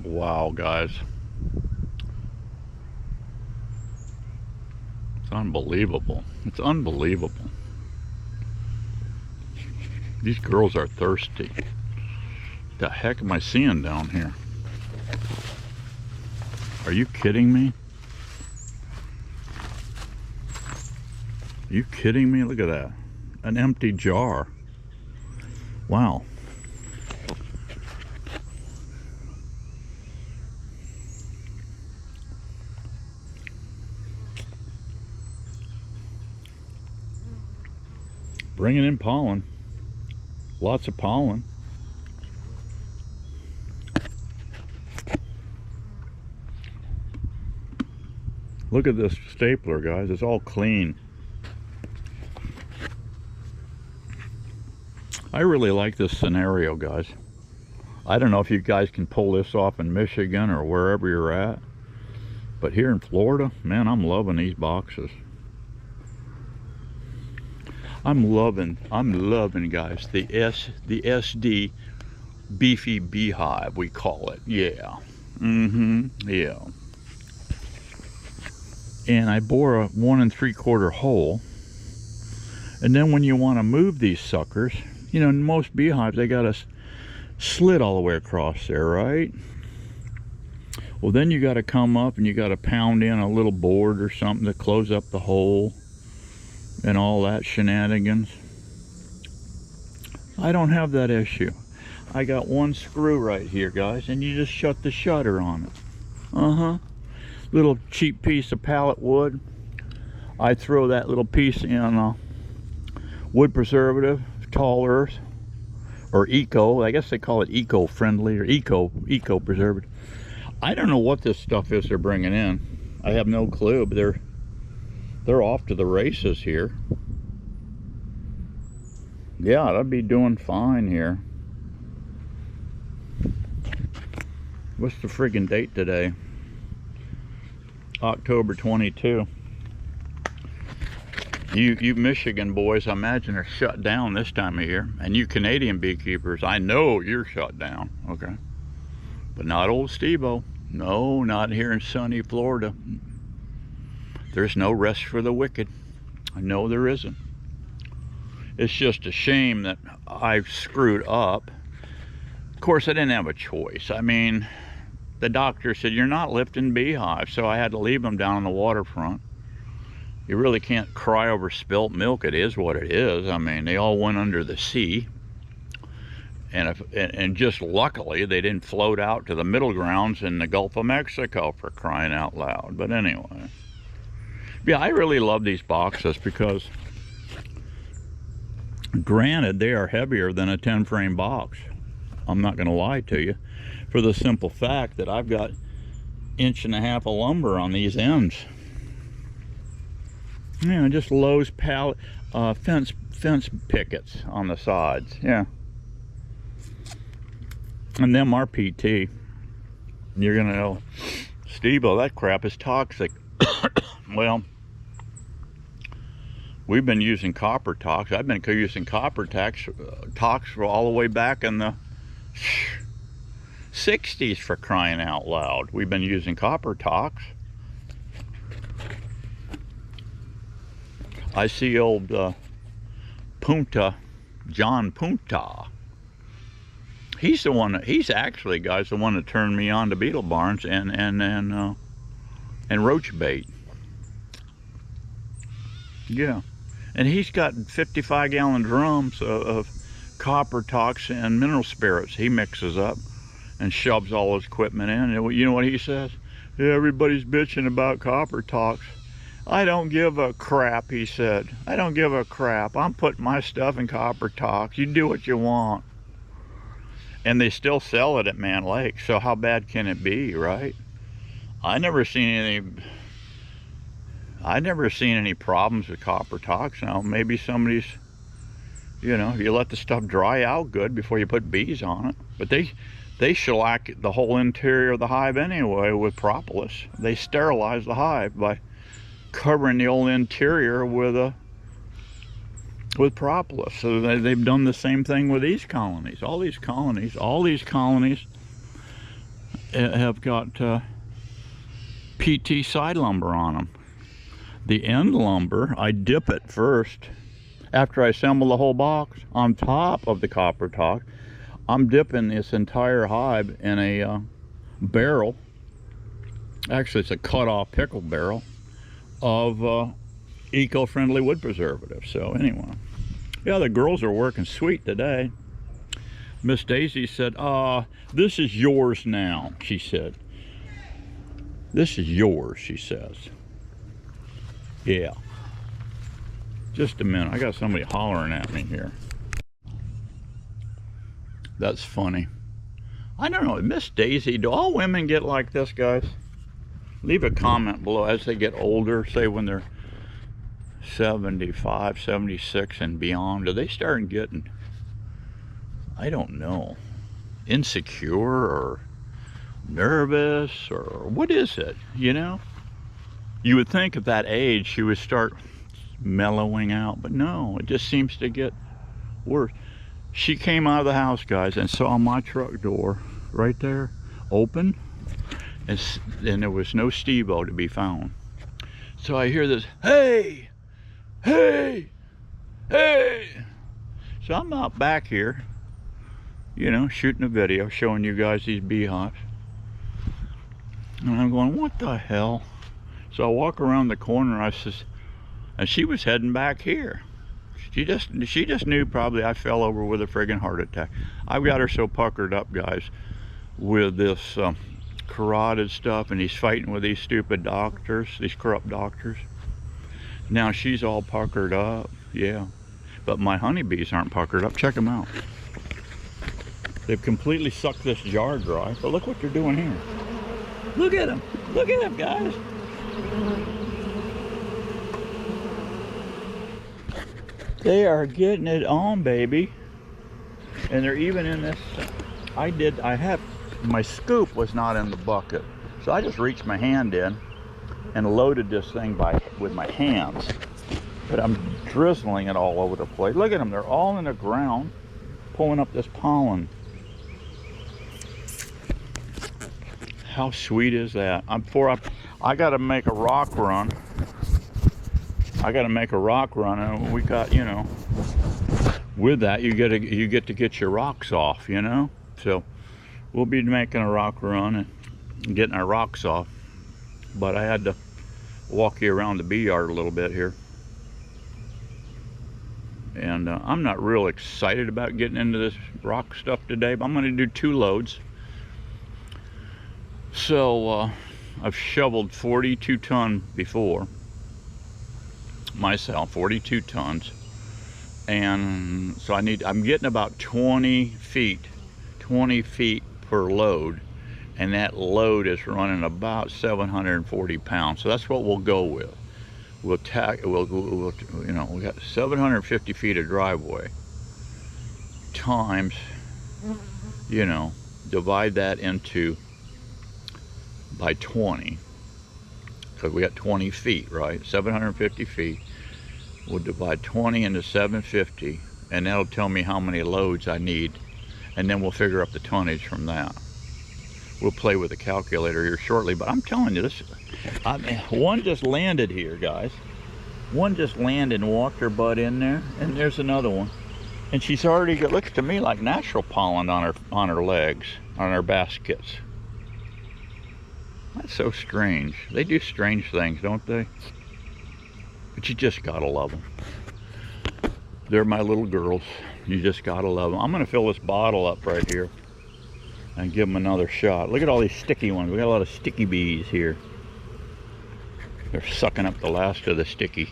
Wow, guys. It's unbelievable. It's unbelievable. These girls are thirsty. The heck am I seeing down here? Are you kidding me? Are you kidding me? Look at that. An empty jar. Wow. Bringing in pollen. Lots of pollen. Look at this stapler, guys. It's all clean. I really like this scenario, guys. I don't know if you guys can pull this off in Michigan or wherever you're at, but here in Florida, man, I'm loving these boxes. I'm loving, guys, the SD Beefy Beehive, we call it. Yeah. Yeah. And I bore a 1 3/4 hole. And then when you want to move these suckers, you know, in most beehives, they got a slit all the way across there, right? Well, then you got to come up and you got to pound in a little board or something to close up the hole and all that shenanigans. I don't have that issue. I got one screw right here, guys, and you just shut the shutter on it. Little cheap piece of pallet wood. I throw that little piece in wood preservative, Tall Earth, or eco. I guess they call it eco-friendly or eco preservative. I don't know what this stuff is they're bringing in. I have no clue, but they're off to the races here. Yeah, that'd be doing fine here. What's the friggin' date today? October 22. You Michigan boys, I imagine, are shut down this time of year. And you Canadian beekeepers, I know you're shut down, okay? But not old Steve-O. No, not here in sunny Florida. There's no rest for the wicked. No, there isn't. It's just a shame that I've screwed up. Of course, I didn't have a choice. I mean, the doctor said, you're not lifting beehives, so I had to leave them down on the waterfront. You really can't cry over spilt milk. It is what it is. I mean, they all went under the sea. And just luckily, they didn't float out to the middle grounds in the Gulf of Mexico, for crying out loud. But anyway. Yeah, I really love these boxes because, granted, they are heavier than a 10-frame box. I'm not going to lie to you, for the simple fact that I've got 1.5 inches of lumber on these ends. You know, just Lowe's pallet, fence pickets on the sides. Yeah. And them RPT. You're going to know, Steve-O, that crap is toxic. Well, we've been using copper tox. I've been using copper tox for all the way back in the 60s, for crying out loud. We've been using copper tox. I see old John Punta. He's the one. He's actually, guys, the one that turned me on to beetle barns and roach bait. Yeah, and he's got 55-gallon drums of copper tox and mineral spirits. He mixes up and shoves all his equipment in. And you know what he says? Yeah, everybody's bitching about copper tox. I don't give a crap, he said. I don't give a crap. I'm putting my stuff in copper tox. You do what you want. And they still sell it at Mann Lake, so how bad can it be, right? I never seen any problems with copper tox. Now, maybe somebody's, you know, you let the stuff dry out good before you put bees on it. But they shellac the whole interior of the hive anyway with propolis. They sterilize the hive by covering the old interior with propolis. So they've done the same thing with these colonies. All these colonies have got PT side lumber on them. The end lumber, I dip it first. After I assemble the whole box, on top of the copper talk, I'm dipping this entire hive in a barrel. Actually, it's a cut-off pickle barrel of eco-friendly wood preservative. So anyway, yeah, the girls are working sweet today. Miss Daisy said, this is yours now, she said. This is yours, she says. Yeah. Just a minute, I got somebody hollering at me here. That's funny. I don't know, Miss Daisy, do all women get like this, guys? Leave a comment below as they get older, say when they're 75, 76 and beyond. Do they start getting, I don't know, insecure or nervous, or what is it, you know? You would think at that age she would start mellowing out, but no, it just seems to get worse. She came out of the house, guys, and saw my truck door right there open, and there was no Steve-O to be found. So I hear this, hey, hey, hey. So I'm out back here, you know, shooting a video, showing you guys these beehives. And I'm going, what the hell? So I walk around the corner, I says, and she was heading back here. She just knew probably I fell over with a friggin' heart attack. I've got her so puckered up, guys, with this carotid stuff, and he's fighting with these stupid doctors, these corrupt doctors. Now she's all puckered up, yeah. But my honeybees aren't puckered up. Check them out. They've completely sucked this jar dry. But look what they're doing here. Look at them. Look at them, guys. They are getting it on, baby. And they're even in this. My scoop was not in the bucket. So I just reached my hand in and loaded this thing with my hands. But I'm drizzling it all over the place. Look at them, they're all in the ground, pulling up this pollen. How sweet is that? I gotta make a rock run. And we got, you know, with that you get to get your rocks off, you know. So we'll be making a rock run and getting our rocks off. But I had to walk you around the bee yard a little bit here. And I'm not real excited about getting into this rock stuff today, but I'm going to do 2 loads. So I've shoveled 42 ton before myself, 42 tons, and so I'm getting about 20 feet per load, and that load is running about 740 pounds. So that's what we'll go with. We'll you know, we got 750 feet of driveway times, you know, divide that into by 20, because we got 20 feet, right? 750 feet. We'll divide 20 into 750, and that'll tell me how many loads I need, and then we'll figure up the tonnage from that. We'll play with the calculator here shortly, but I'm telling you, this, one just landed here, guys. One just landed and walked her butt in there, and there's another one. And she's already got, looks to me like natural pollen on her legs, on her baskets. That's so strange. They do strange things, don't they? But you just gotta love them. They're my little girls. You just gotta love them. I'm gonna fill this bottle up right here and give them another shot. Look at all these sticky ones. We got a lot of sticky bees here. They're sucking up the last of the sticky.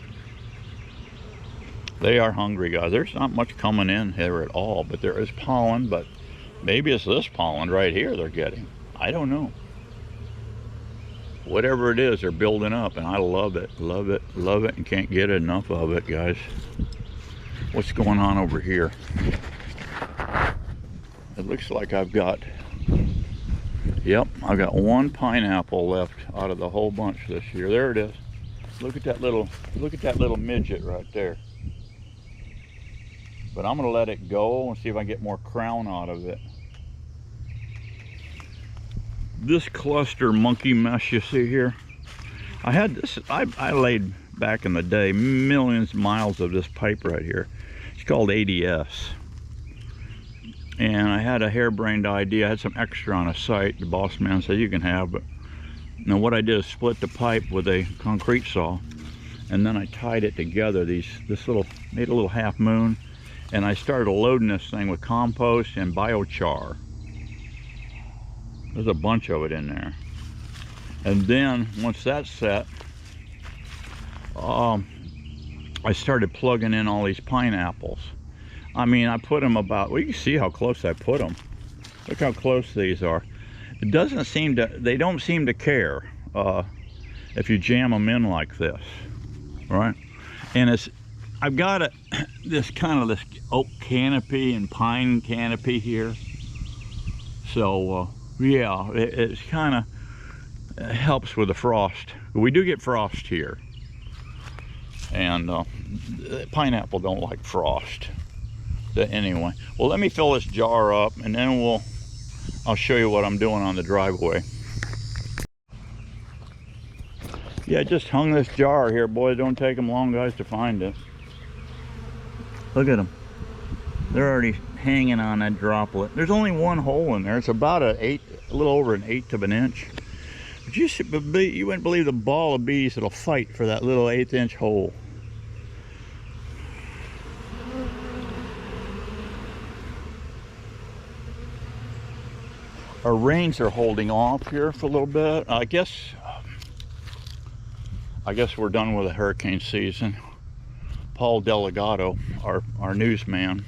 They are hungry, guys. There's not much coming in here at all, but there is pollen, but maybe it's this pollen right here they're getting. I don't know. Whatever it is, they're building up, and I love it, love it, love it, and can't get enough of it, guys. What's going on over here? It looks like I've got, yep, I've got 1 pineapple left out of the whole bunch this year. There it is. Look at that little midget right there. But I'm gonna let it go and see if I can get more crown out of it. This cluster monkey mesh you see here, I had this, I laid back in the day millions of miles of this pipe right here. It's called ADS. And I had a harebrained idea. I had some extra on a site. The boss man said you can have, but now what I did is split the pipe with a concrete saw, and then I tied it together. Made a little half moon, and I started loading this thing with compost and biochar. There's a bunch of it in there. And then once that's set, I started plugging in all these pineapples. I mean, I put them about, well, you can see how close I put them. Look how close these are. It doesn't seem to, they don't seem to care if you jam them in like this, right? And I've got this oak canopy and pine canopy here. So, yeah, it's kind of helps with the frost. We do get frost here. And pineapple don't like frost. Anyway, well, let me fill this jar up, and then I'll show you what I'm doing on the driveway. Yeah, I just hung this jar here. Boy, it don't take them long, guys, to find it. Look at them. They're already hanging on that droplet. There's only one hole in there. It's about a little over 1/8 of an inch. But you wouldn't believe the ball of bees that'll fight for that little 1/8 inch hole. Our rains are holding off here for a little bit. I guess we're done with the hurricane season. Paul Delgado, our newsman,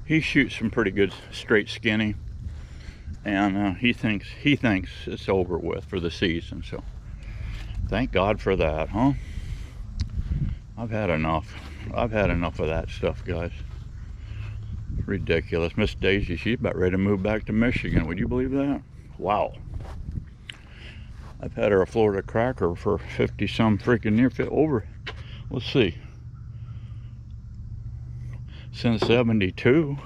he shoots some pretty good straight skinny, and he thinks it's over with for the season. So thank God for that, huh? I've had enough of that stuff, guys. Ridiculous. Miss Daisy, she's about ready to move back to Michigan. Would you believe that? Wow. I've had her a Florida cracker for 50 some freaking years. Over, let's see, since 72.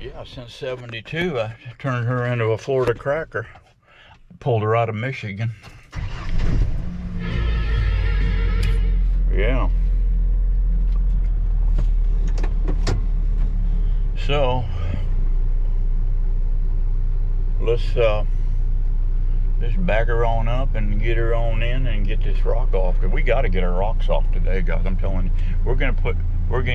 Yeah, since 72 I turned her into a Florida cracker. Pulled her out of Michigan. Yeah. So let's just back her on up and get her on in and get this rock off, because we got to get our rocks off today, guys. I'm telling you, we're gonna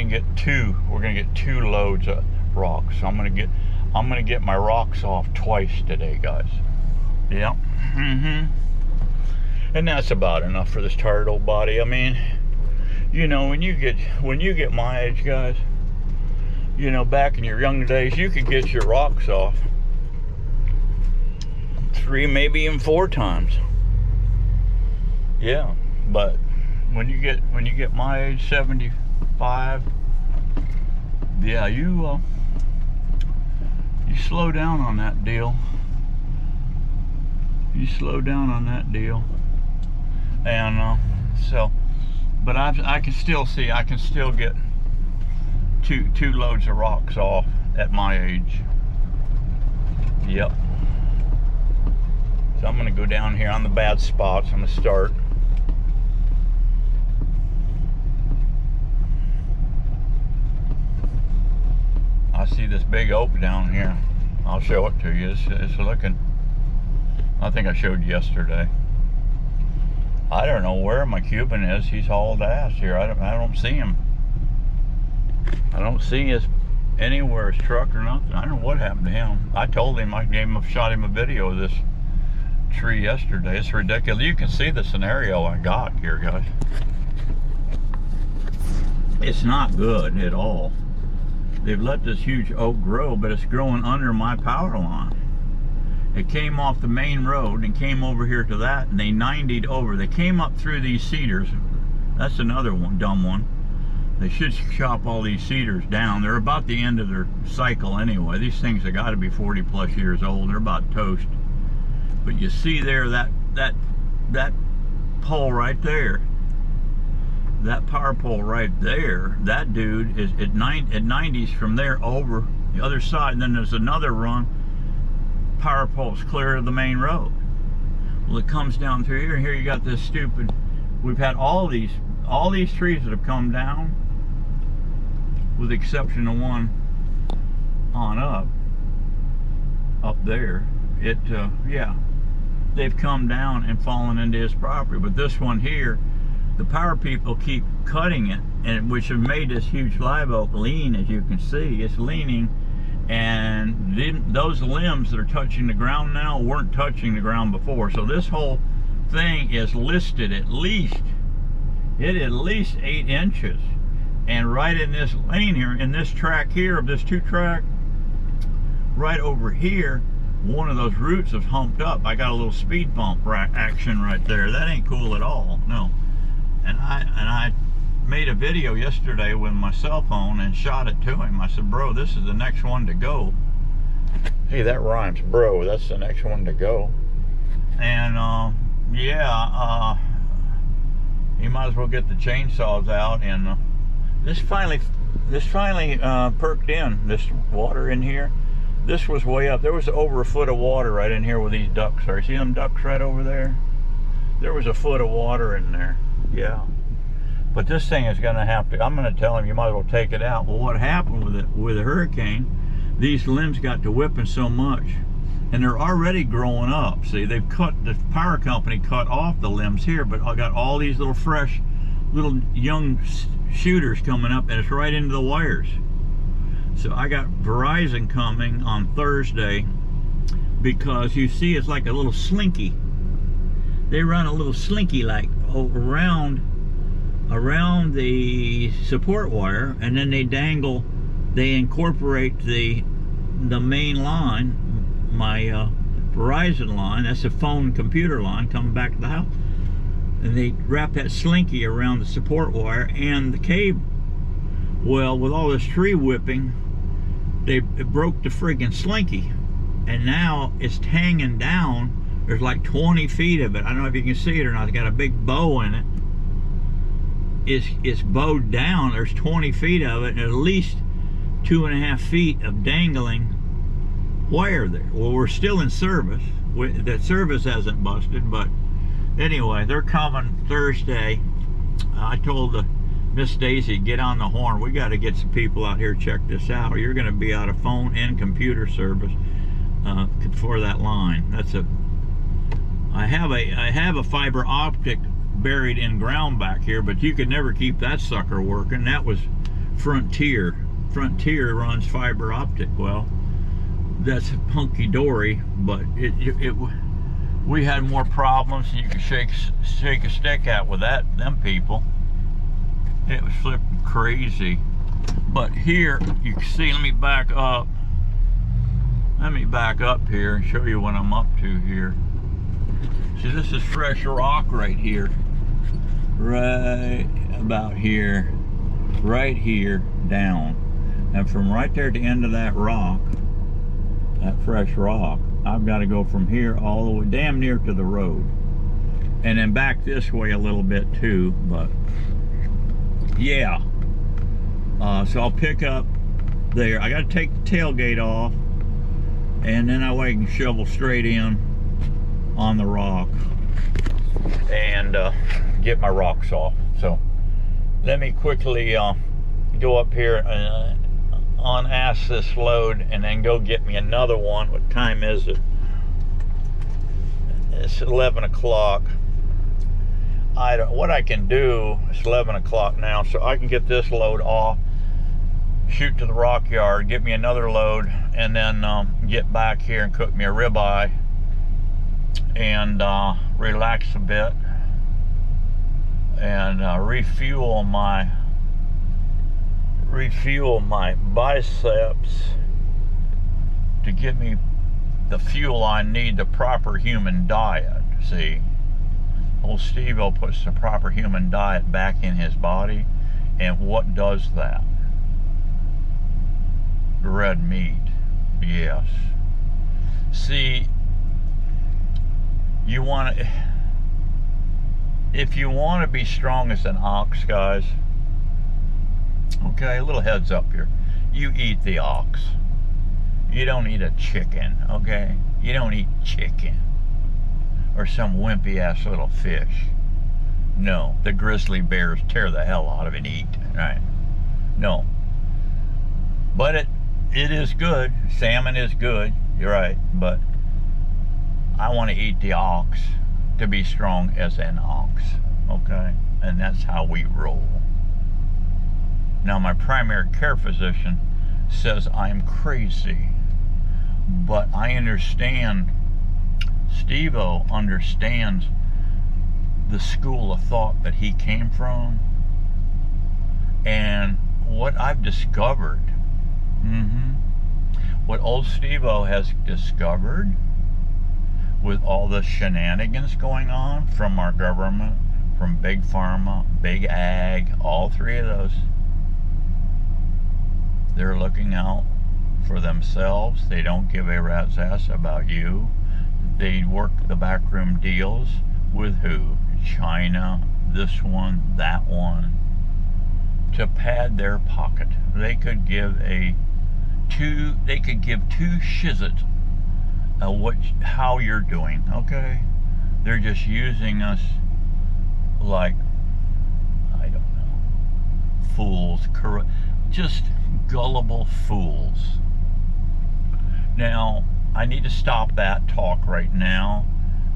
get two loads of rocks. I'm gonna get my rocks off twice today, guys. Yep. And that's about enough for this tired old body. I mean, you know, when you get my age, guys, you know, back in your young days, you could get your rocks off 3, maybe even 4 times. Yeah, but when you get my age, 75, yeah, you slow down on that deal. You slow down on that deal, and so, but I can still see, I can still get two loads of rocks off at my age. Yep. So I'm gonna go down here on the bad spots. I'm gonna start. I see this big oak down here. I'll show it to you. It's looking, I think I showed you yesterday. I don't know where my Cuban is. He's hauled ass here. I don't see him. I don't see his anywhere, his truck or nothing. I don't know what happened to him. I told him, shot him a video of this tree yesterday. It's ridiculous. You can see the scenario I got here, guys. It's not good at all. They've let this huge oak grow, but it's growing under my power line. It came off the main road and came over here to that, and they 90'd over. They came up through these cedars. That's another one, dumb one. They should chop all these cedars down. They're about the end of their cycle anyway. These things have got to be 40 plus years old. They're about toast. But you see there, that pole right there, that power pole right there, that dude is at 90s from there over the other side, and then there's another run, power poles clear of the main road. Well, it comes down through here, and here you got this stupid, we've had all these trees that have come down, with the exception of one on up there. Yeah, they've come down and fallen into his property. But this one here, the power people keep cutting it, and which have made this huge live oak lean. As you can see, it's leaning, and those limbs that are touching the ground now weren't touching the ground before. So this whole thing is listed at least 8 inches. And right in this lane here, in this track here of this 2-track, right over here, one of those roots is humped up. I got a little speed bump action right there. That ain't cool at all, no. And I made a video yesterday with my cell phone and shot it to him. I said, bro, this is the next one to go. Hey, that rhymes, bro. That's the next one to go. And yeah, you might as well get the chainsaws out. And this finally perked in. This water in here. This was way up. There was over a foot of water right in here where these ducks are. See them ducks right over there? There was a foot of water in there. Yeah. But this thing is going to have to, I'm going to tell him you might as well take it out. Well, what happened with the hurricane, these limbs got to whipping so much, and they're already growing up. See, they've cut, the power company cut off the limbs here, but I got all these little fresh, little young shooters coming up, and it's right into the wires. So I got Verizon coming on Thursday, because you see it's like a little slinky. They run a little slinky like around the support wire, and then they incorporate the main line, my Verizon line, that's a phone computer line coming back to the house, and they wrap that slinky around the support wire and the cable. Well, with all this tree whipping, it broke the friggin' slinky, and now it's hanging down. There's like 20 feet of it. I don't know if you can see it or not. It's got a big bow in it. It's bowed down. There's 20 feet of it, and at least 2.5 feet of dangling wire there. Well, we're still in service. That service hasn't busted, but anyway, they're coming Thursday. I told Miss Daisy, get on the horn. We got to get some people out here to check this out, or you're going to be out of phone and computer service for that line. I have a fiber optic buried in ground back here, but you could never keep that sucker working. That was Frontier. Frontier runs fiber optic. Well, that's hunky-dory, but we had more problems than you could shake a stick at with them people. It was flipping crazy. But here you can see, let me back up here and show you what I'm up to here. See, this is fresh rock right here, right about here, right here down, and from right there to the end of that rock, that fresh rock, I've got to go from here all the way damn near to the road, and then back this way a little bit too. But yeah, so I'll pick up there. I got to take the tailgate off, and then that way I can shovel straight in on the rock and get my rocks off. So let me quickly go up here and unass this load, and then go get me another one. What time is it? It's 11 o'clock. What I can do, it's 11 o'clock now, so I can get this load off, shoot to the rock yard, get me another load, and then get back here and cook me a ribeye and relax a bit and refuel my biceps to give me the fuel I need, the proper human diet. See, old Steve-O puts the proper human diet back in his body, and what does that? Red meat, yes. See, you want to, if you want to be strong as an ox, guys, okay, a little heads up here. You eat the ox. You don't eat a chicken, okay? You don't eat chicken or some wimpy ass little fish. No, the grizzly bears tear the hell out of it and eat, right? No. But it is good. Salmon is good, you're right, but I want to eat the ox to be strong as an ox, okay? And that's how we roll. Now, my primary care physician says I'm crazy, but I understand, Steve-O understands the school of thought that he came from, and what I've discovered, what old Steve-O has discovered with all the shenanigans going on from our government, from Big Pharma, Big Ag, all three of those, they're looking out for themselves. They don't give a rat's ass about you. They work the backroom deals with who? China, this one, that one, to pad their pocket. They could give two shizzits how you're doing, okay? They're just using us like, I don't know, fools, just gullible fools. Now, I need to stop that talk right now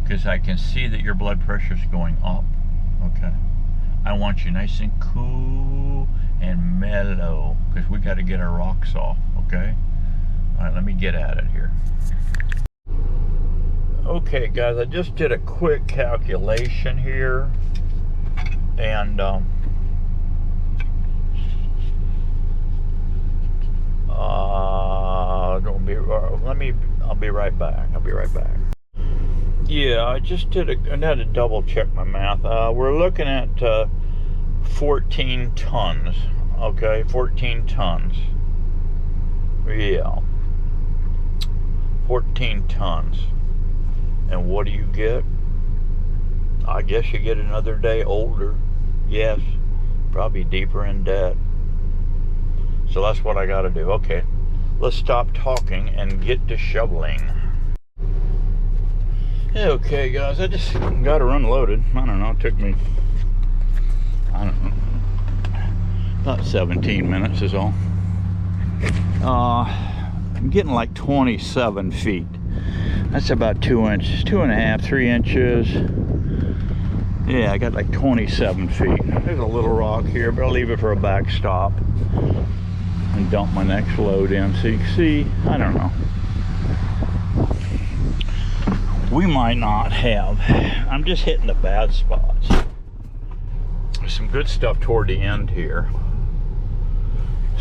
because I can see that your blood pressure is going up, okay? I want you nice and cool and mellow because we got to get our rocks off, okay? All right, let me get at it here. Okay, guys, I just did a quick calculation here, and I'll be right back. Yeah, I just I had to double check my math. We're looking at 14 tons. Okay, 14 tons. Yeah, 14 tons. And what do you get? I guess you get another day older. Yes, probably deeper in debt. So that's what I got to do. Okay, let's stop talking and get to shoveling. Okay, guys, I just got her unloaded. I don't know, it took me, about 17 minutes is all. I'm getting like 27 feet. That's about 2 inches, 2.5, 3 inches. Yeah, I got like 27 feet. There's a little rock here, but I'll leave it for a backstop and dump my next load in. So you can see, I don't know. We might not have. I'm just hitting the bad spots. There's some good stuff toward the end here.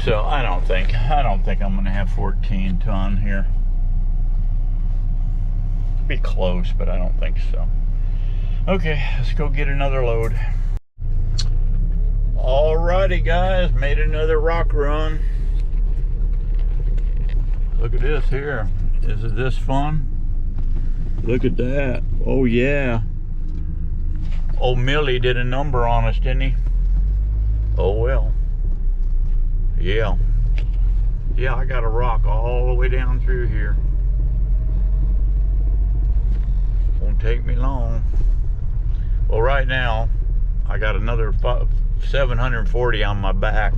So I don't think I'm gonna have 14 ton here. Be close, but I don't think so. Okay, let's go get another load. Alrighty, guys, made another rock run. Look at this here. Isn't this fun? Look at that. Oh yeah. Old Millie did a number on us, didn't he? Oh well. Yeah. Yeah, I got a rock all the way down through here. Won't take me long. Well, right now I got another 740 on my back,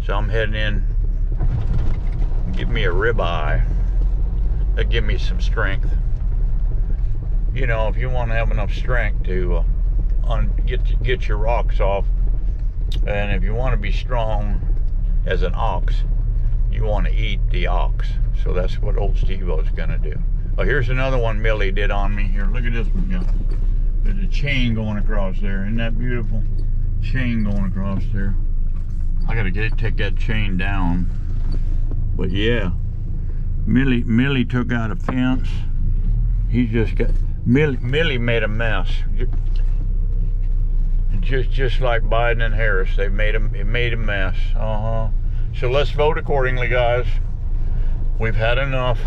so I'm heading in. Give me a ribeye. That give me some strength. You know, if you want to have enough strength to get your rocks off, and if you want to be strong as an ox, you want to eat the ox. So that's what old Steve-O's gonna do. Oh, here's another one Millie did on me. Here, look at this one. Yeah. There's a chain going across there. Isn't that beautiful? Chain going across there. I gotta take that chain down. But yeah, Millie took out a fence. He just got Millie made a mess. Just like Biden and Harris, they made a mess. So let's vote accordingly, guys. We've had enough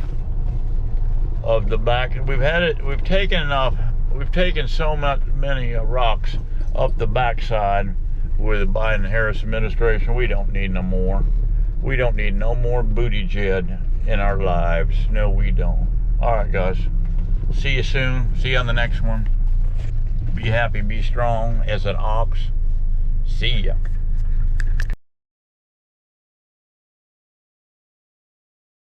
of the back. We've taken enough we've taken so many rocks up the backside with the Biden-Harris administration. We don't need no more. We don't need no more booty jed in our lives. No, we don't. All right, guys. See you soon. See you on the next one. Be happy, be strong as an ox. See ya.